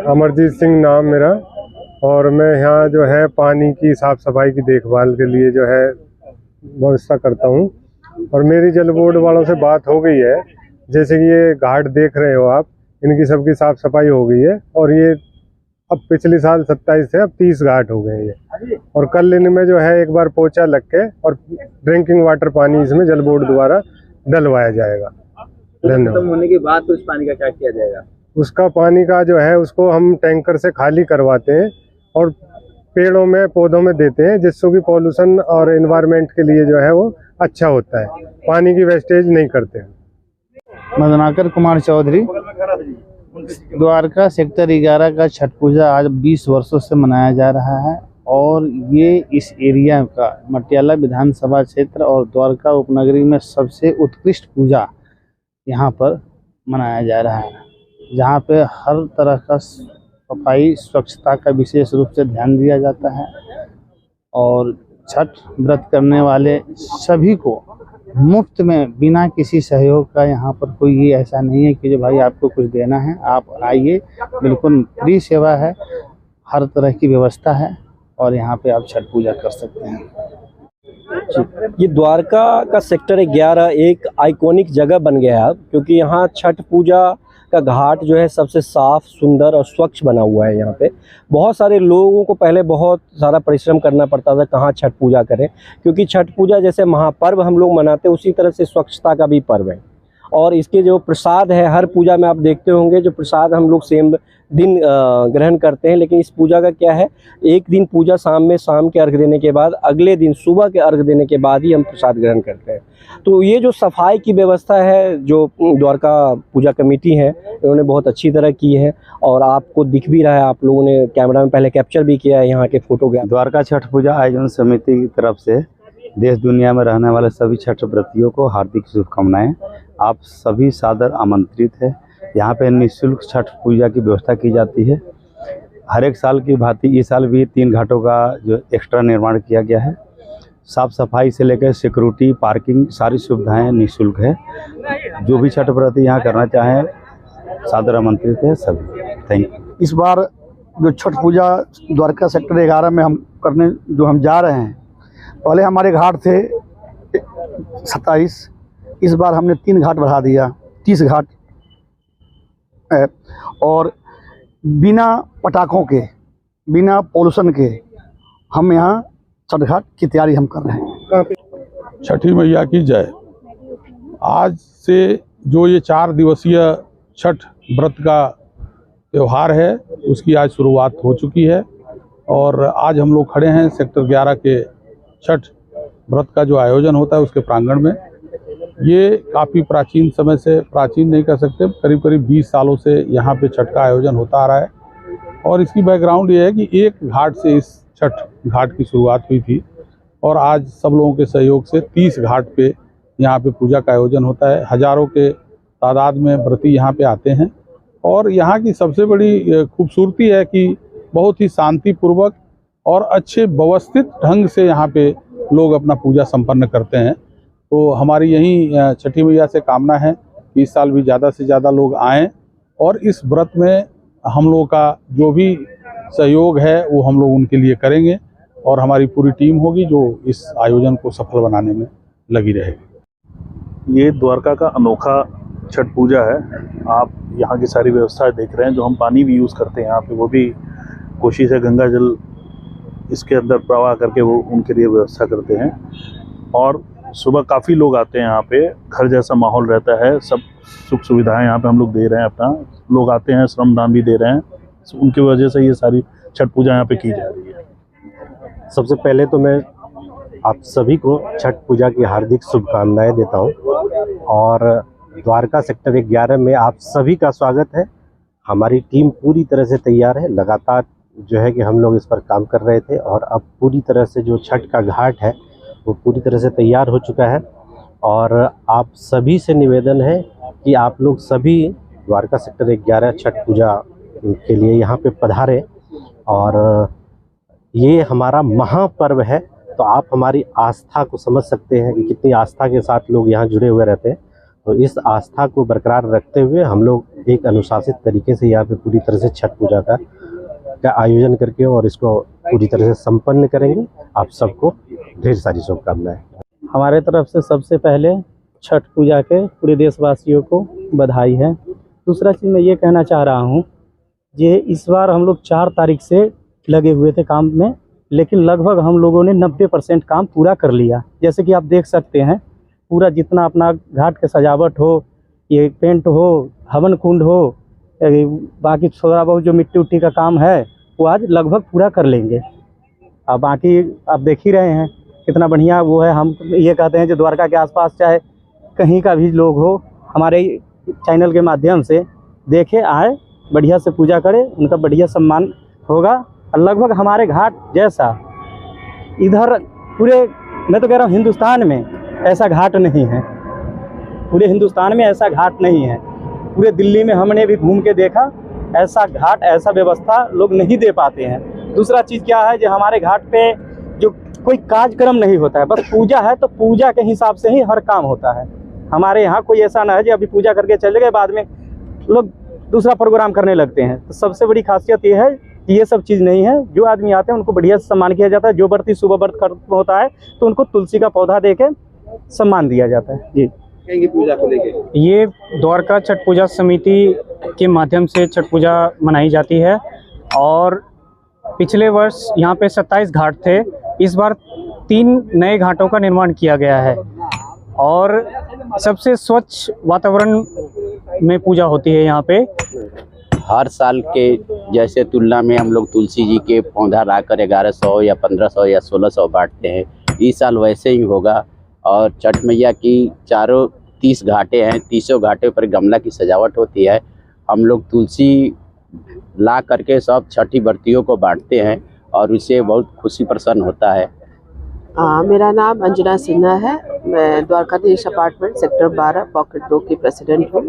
अमरजीत सिंह नाम मेरा। और मैं यहाँ जो है पानी की साफ़ सफाई की देखभाल के लिए जो है व्यवस्था करता हूँ। और मेरी जल बोर्ड वालों से बात हो गई है, जैसे कि ये घाट देख रहे हो आप, इनकी सबकी साफ़ सफाई हो गई है। और ये अब पिछले साल 27 से अब 30 घाट हो गए ये। और कल इनमें जो है एक बार पोछा लग के और ड्रिंकिंग वाटर पानी इसमें जल बोर्ड द्वारा डलवाया जाएगा। खत्म होने के बाद तो इस पानी का क्या किया जाएगा? उसका पानी का जो है उसको हम टैंकर से खाली करवाते हैं और पेड़ों में पौधों में देते हैं, जिससे कि पॉल्यूशन और एनवायरनमेंट के लिए जो है वो अच्छा होता है। पानी की वेस्टेज नहीं करते हैं। मदनाकर कुमार चौधरी। द्वारका सेक्टर 11 का छठ पूजा आज 20 वर्षों से मनाया जा रहा है और ये इस एरिया का मटियाला विधानसभा क्षेत्र और द्वारका उपनगरी में सबसे उत्कृष्ट पूजा यहाँ पर मनाया जा रहा है, जहाँ पे हर तरह का सफाई स्वच्छता का विशेष रूप से ध्यान दिया जाता है। और छठ व्रत करने वाले सभी को मुफ्त में बिना किसी सहयोग का यहाँ पर कोई ये ऐसा नहीं है कि जो भाई आपको कुछ देना है, आप आइए, बिल्कुल फ्री सेवा है, हर तरह की व्यवस्था है और यहाँ पे आप छठ पूजा कर सकते हैं। ये द्वारका का सेक्टर 11 एक आइकॉनिक जगह बन गया है, क्योंकि यहाँ छठ पूजा का घाट जो है सबसे साफ, सुंदर और स्वच्छ बना हुआ है। यहाँ पे बहुत सारे लोगों को पहले बहुत सारा परिश्रम करना पड़ता था कहाँ छठ पूजा करें, क्योंकि छठ पूजा जैसे महापर्व हम लोग मनाते हैं उसी तरह से स्वच्छता का भी पर्व है। और इसके जो प्रसाद है, हर पूजा में आप देखते होंगे जो प्रसाद हम लोग सेम दिन ग्रहण करते हैं, लेकिन इस पूजा का क्या है, एक दिन पूजा शाम के अर्घ देने के बाद, अगले दिन सुबह के अर्घ देने के बाद ही हम प्रसाद ग्रहण करते हैं। तो ये जो सफाई की व्यवस्था है जो द्वारका पूजा कमेटी है, इन्होंने बहुत अच्छी तरह की है और आपको दिख भी रहा है, आप लोगों ने कैमरा में पहले कैप्चर भी किया है यहाँ के फोटोग्राफ। द्वारका छठ पूजा आयोजन समिति की तरफ से देश दुनिया में रहने वाले सभी छठ व्रतियों को हार्दिक शुभकामनाएं। आप सभी सादर आमंत्रित है। यहाँ पे निःशुल्क छठ पूजा की व्यवस्था की जाती है। हर एक साल की भांति इस साल भी 3 घाटों का जो एक्स्ट्रा निर्माण किया गया है। साफ सफाई से लेकर सिक्योरिटी, पार्किंग, सारी सुविधाएं निःशुल्क है। जो भी छठ व्रती यहाँ करना चाहें सादर आमंत्रित है सभी। Thank you. इस बार जो छठ पूजा द्वारका सेक्टर 11 में हम करने जो हम जा रहे हैं, पहले हमारे घाट थे 27, इस बार हमने 3 घाट बढ़ा दिया, 30 घाट है। और बिना पटाखों के, बिना पोल्यूशन के हम यहाँ छठ घाट की तैयारी हम कर रहे हैं। छठी मैया की जय। आज से जो ये 4 दिवसीय छठ व्रत का त्यौहार है उसकी आज शुरुआत हो चुकी है और आज हम लोग खड़े हैं सेक्टर 11 के छठ व्रत का जो आयोजन होता है उसके प्रांगण में। ये काफ़ी प्राचीन समय से, प्राचीन नहीं कर सकते, करीब करीब 20 सालों से यहाँ पे छठ का आयोजन होता आ रहा है। और इसकी बैकग्राउंड ये है कि एक घाट से इस छठ घाट की शुरुआत हुई थी और आज सब लोगों के सहयोग से 30 घाट पे यहाँ पे पूजा का आयोजन होता है। हजारों के तादाद में व्रती यहाँ पे आते हैं और यहाँ की सबसे बड़ी खूबसूरती है कि बहुत ही शांतिपूर्वक और अच्छे व्यवस्थित ढंग से यहाँ पे लोग अपना पूजा संपन्न करते हैं। तो हमारी यही छठी मैया से कामना है कि इस साल भी ज़्यादा से ज़्यादा लोग आएँ और इस व्रत में हम लोगों का जो भी सहयोग है वो हम लोग उनके लिए करेंगे और हमारी पूरी टीम होगी जो इस आयोजन को सफल बनाने में लगी रहेगी। ये द्वारका का अनोखा छठ पूजा है। आप यहाँ की सारी व्यवस्थाएं देख रहे हैं। जो हम पानी भी यूज़ करते हैं यहाँ पे, वो भी कोशिश है गंगा जल इसके अंदर प्रवाह करके वो उनके लिए व्यवस्था करते हैं। और सुबह काफ़ी लोग आते हैं यहाँ पे, घर जैसा माहौल रहता है, सब सुख सुविधाएं यहाँ पे हम लोग दे रहे हैं अपना। लोग आते हैं, श्रमदान भी दे रहे हैं, उनकी वजह से ये सारी छठ पूजा यहाँ पे की जा रही है। सबसे पहले तो मैं आप सभी को छठ पूजा की हार्दिक शुभकामनाएं देता हूँ और द्वारका सेक्टर 11 में आप सभी का स्वागत है। हमारी टीम पूरी तरह से तैयार है। लगातार जो है कि हम लोग इस पर काम कर रहे थे और अब पूरी तरह से जो छठ का घाट है वो पूरी तरह से तैयार हो चुका है। और आप सभी से निवेदन है कि आप लोग सभी द्वारका सेक्टर 11 छठ पूजा के लिए यहाँ पे पधारें। और ये हमारा महापर्व है, तो आप हमारी आस्था को समझ सकते हैं कि कितनी आस्था के साथ लोग यहाँ जुड़े हुए रहते हैं। तो इस आस्था को बरकरार रखते हुए हम लोग एक अनुशासित तरीके से यहाँ पे पूरी तरह से छठ पूजा का आयोजन करके और इसको पूरी तरह से संपन्न करेंगे। आप सबको ढेर सारी शुभकामनाएं। हमारे तरफ से सबसे पहले छठ पूजा के पूरे देशवासियों को बधाई है। दूसरा चीज़ मैं ये कहना चाह रहा हूँ, ये इस बार हम लोग 4 तारीख से लगे हुए थे काम में, लेकिन लगभग हम लोगों ने 90% काम पूरा कर लिया। जैसे कि आप देख सकते हैं, पूरा जितना अपना घाट के सजावट हो, ये पेंट हो, हवन कुंड हो, बाकी थोड़ा बहुत जो मिट्टी उट्टी का काम है वो आज लगभग पूरा कर लेंगे। अब बाकी आप देख ही रहे हैं कितना बढ़िया वो है। हम ये कहते हैं जो द्वारका के आसपास चाहे कहीं का भी लोग हो, हमारे चैनल के माध्यम से देखे आए, बढ़िया से पूजा करें, उनका बढ़िया सम्मान होगा। और लगभग हमारे घाट जैसा इधर पूरे, मैं तो कह रहा हूँ हिंदुस्तान में ऐसा घाट नहीं है, पूरे हिंदुस्तान में ऐसा घाट नहीं है। पूरे दिल्ली में हमने भी घूम के देखा, ऐसा घाट, ऐसा व्यवस्था लोग नहीं दे पाते हैं। दूसरा चीज़ क्या है, जो हमारे घाट पे जो कोई कार्यक्रम नहीं होता है, बस पूजा है तो पूजा के हिसाब से ही हर काम होता है। हमारे यहाँ कोई ऐसा ना है जो अभी पूजा करके चले गए, बाद में लोग दूसरा प्रोग्राम करने लगते हैं। तो सबसे बड़ी खासियत ये है कि ये सब चीज़ नहीं है। जो आदमी आते हैं उनको बढ़िया से सम्मान किया जाता है। जो व्रती सुबह व्रत होता है तो उनको तुलसी का पौधा दे के सम्मान दिया जाता है। जी, पूजा को लेके ये द्वारका छठ पूजा समिति के माध्यम से छठ पूजा मनाई जाती है और पिछले वर्ष यहाँ पे 27 घाट थे। इस बार 3 नए घाटों का निर्माण किया गया है और सबसे स्वच्छ वातावरण में पूजा होती है यहाँ पे। हर साल के जैसे तुलना में हम लोग तुलसी जी के पौधा लाकर 1100 या 1500 या 1600 बांटते हैं, इस साल वैसे ही होगा। और छठ मैया की चारों 30 घाटे हैं, 30 घाटे पर गमला की सजावट होती है। हम लोग तुलसी ला करके सब छठी व्रतियों को बांटते हैं और उससे बहुत खुशी प्रसन्न होता है। मेरा नाम अंजना सिन्हा है। मैं द्वारकाधीश अपार्टमेंट सेक्टर 12 पॉकेट 2 की प्रेसिडेंट हूँ।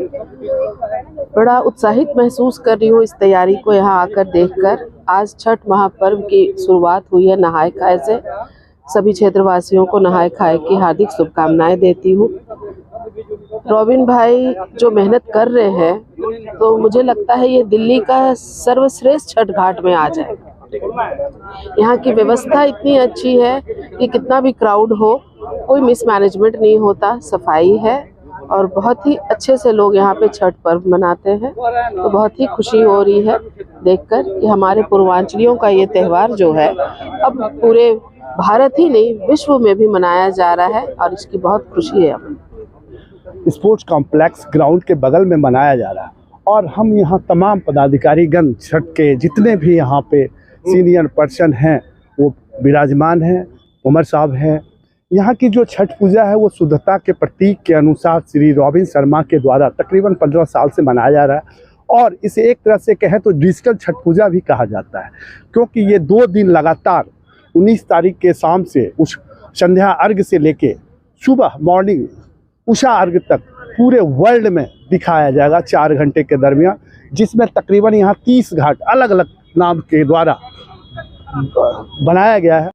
बड़ा उत्साहित महसूस कर रही हूँ इस तैयारी को यहाँ आकर देखकर। आज छठ महापर्व की शुरुआत हुई है नहाय खाए से। सभी क्षेत्रवासियों को नहाय खाए की हार्दिक शुभकामनाएं देती हूँ। रॉबिन भाई जो मेहनत कर रहे हैं, तो मुझे लगता है ये दिल्ली का सर्वश्रेष्ठ छठ घाट में आ जाएगा। यहाँ की व्यवस्था इतनी अच्छी है कि कितना भी क्राउड हो, कोई मिसमैनेजमेंट नहीं होता, सफाई है और बहुत ही अच्छे से लोग यहाँ पे छठ पर्व मनाते हैं। तो बहुत ही खुशी हो रही है देखकर कि हमारे पूर्वांचलियों का ये त्यौहार जो है अब पूरे भारत ही नहीं विश्व में भी मनाया जा रहा है और इसकी बहुत खुशी है। स्पोर्ट्स कॉम्प्लेक्स ग्राउंड के बगल में मनाया जा रहा है और हम यहाँ तमाम पदाधिकारीगण छठ के जितने भी यहाँ पे सीनियर पर्सन हैं वो विराजमान हैं। उमर साहब हैं। यहाँ की जो छठ पूजा है वो शुद्धता के प्रतीक के अनुसार श्री रॉबिन शर्मा के द्वारा तकरीबन 15 साल से मनाया जा रहा है और इसे एक तरह से कहें तो डिजिटल छठ पूजा भी कहा जाता है, क्योंकि ये 2 दिन लगातार 19 तारीख के शाम से उस संध्या अर्घ से लेके सुबह मॉर्निंग उषा अर्घ तक पूरे वर्ल्ड में दिखाया जाएगा 4 घंटे के दरमियान, जिसमें तकरीबन यहाँ 30 घाट अलग अलग नाम के द्वारा बनाया गया है।